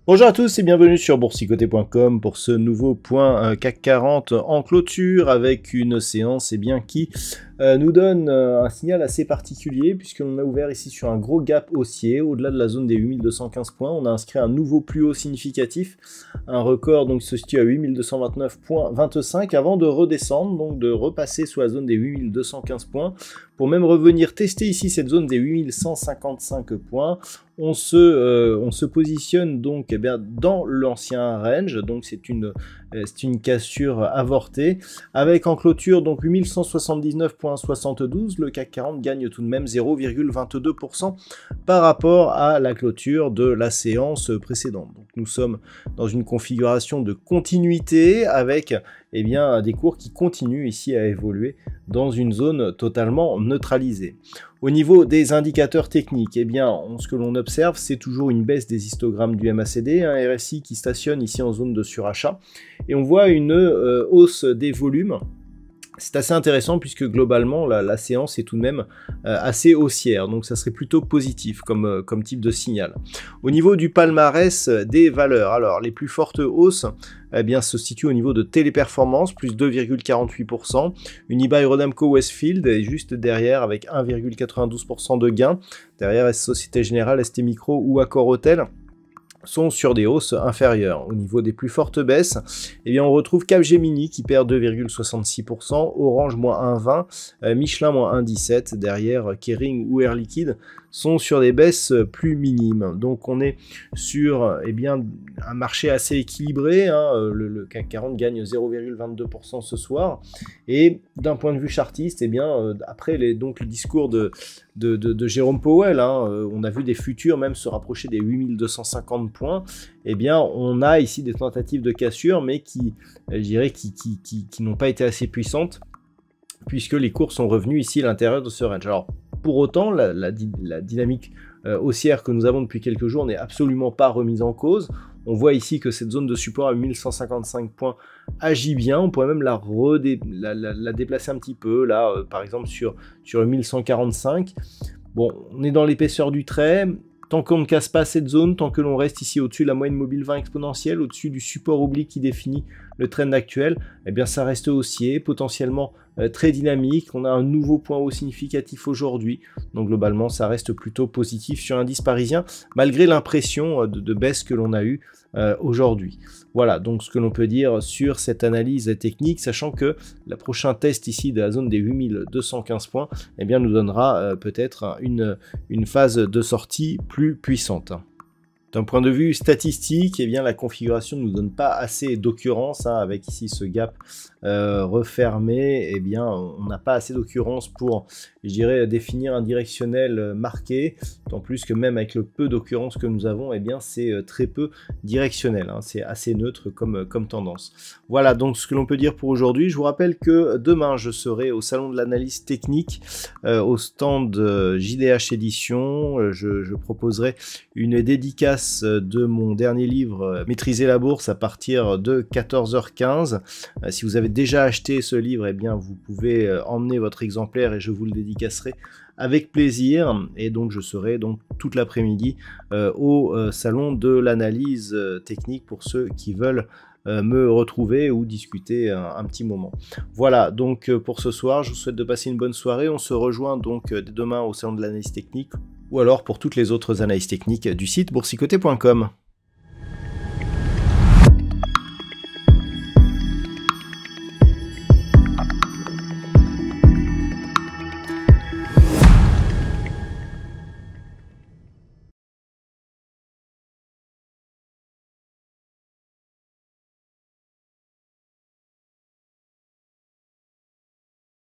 Bonjour à tous et bienvenue sur boursicoté.com pour ce nouveau point CAC 40 en clôture avec une séance qui nous donne un signal assez particulier puisque l'on a ouvert ici sur un gros gap haussier au-delà de la zone des 8215 points. On a inscrit un nouveau plus haut significatif, un record donc se situe à 8229,25 avant de redescendre, donc de repasser sous la zone des 8215 points pour même revenir tester ici cette zone des 8155 points. On se positionne donc dans l'ancien range, donc c'est une cassure avortée, avec en clôture donc 8179,72, le CAC 40 gagne tout de même 0,22% par rapport à la clôture de la séance précédente. Donc nous sommes dans une configuration de continuité avec des cours qui continuent ici à évoluer dans une zone totalement neutralisée. Au niveau des indicateurs techniques, ce que l'on observe, c'est toujours une baisse des histogrammes du MACD, un RSI qui stationne ici en zone de surachat, et on voit une hausse des volumes. C'est assez intéressant puisque globalement la séance est tout de même assez haussière, donc ça serait plutôt positif comme type de signal. Au niveau du palmarès des valeurs, alors les plus fortes hausses se situent au niveau de Téléperformance, plus 2,48%, Unibail Rodamco Westfield est juste derrière avec 1,92% de gain, derrière Société Générale, ST Micro ou Accor Hotel sont sur des hausses inférieures. Au niveau des plus fortes baisses, on retrouve Capgemini qui perd 2,66%, Orange moins 1,20%, Michelin moins 1,17%, derrière Kering ou Air Liquide sont sur des baisses plus minimes. Donc on est sur un marché assez équilibré, le CAC 40 gagne 0,22% ce soir, et d'un point de vue chartiste, après le discours de Jérôme Powell, on a vu des futurs même se rapprocher des 8250 points, on a ici des tentatives de cassure, mais qui n'ont pas été assez puissantes, puisque les cours sont revenus ici à l'intérieur de ce range. Alors, pour autant, la dynamique haussière que nous avons depuis quelques jours n'est absolument pas remise en cause. On voit ici que cette zone de support à 1155 points agit bien. On pourrait même la déplacer un petit peu, là, par exemple sur 1145. Bon, on est dans l'épaisseur du trait. Tant qu'on ne casse pas cette zone, tant que l'on reste ici au-dessus de la moyenne mobile 20 exponentielle, au-dessus du support oblique qui définit le trend actuel, ça reste haussier, potentiellement très dynamique. On a un nouveau point haut significatif aujourd'hui. Donc globalement, ça reste plutôt positif sur l'indice parisien, malgré l'impression de baisse que l'on a eue aujourd'hui. Voilà donc ce que l'on peut dire sur cette analyse technique, sachant que le prochain test ici de la zone des 8215 points nous donnera peut-être une phase de sortie plus puissante. D'un point de vue statistique, la configuration ne nous donne pas assez d'occurrences, avec ici ce gap refermé, on n'a pas assez d'occurrences pour, définir un directionnel marqué, tant plus que même avec le peu d'occurrences que nous avons, c'est très peu directionnel, c'est assez neutre comme tendance. Voilà donc ce que l'on peut dire pour aujourd'hui. Je vous rappelle que demain, je serai au salon de l'analyse technique, au stand JDH Édition. Je proposerai une dédicace de mon dernier livre Maîtriser la bourse à partir de 14h15. Si vous avez déjà acheté ce livre, vous pouvez emmener votre exemplaire et je vous le dédicacerai avec plaisir. Et donc je serai toute l'après-midi au salon de l'analyse technique pour ceux qui veulent me retrouver ou discuter un petit moment. Voilà donc pour ce soir, je vous souhaite de passer une bonne soirée. On se rejoint donc dès demain au salon de l'analyse technique, ou alors pour toutes les autres analyses techniques du site boursicoté.com.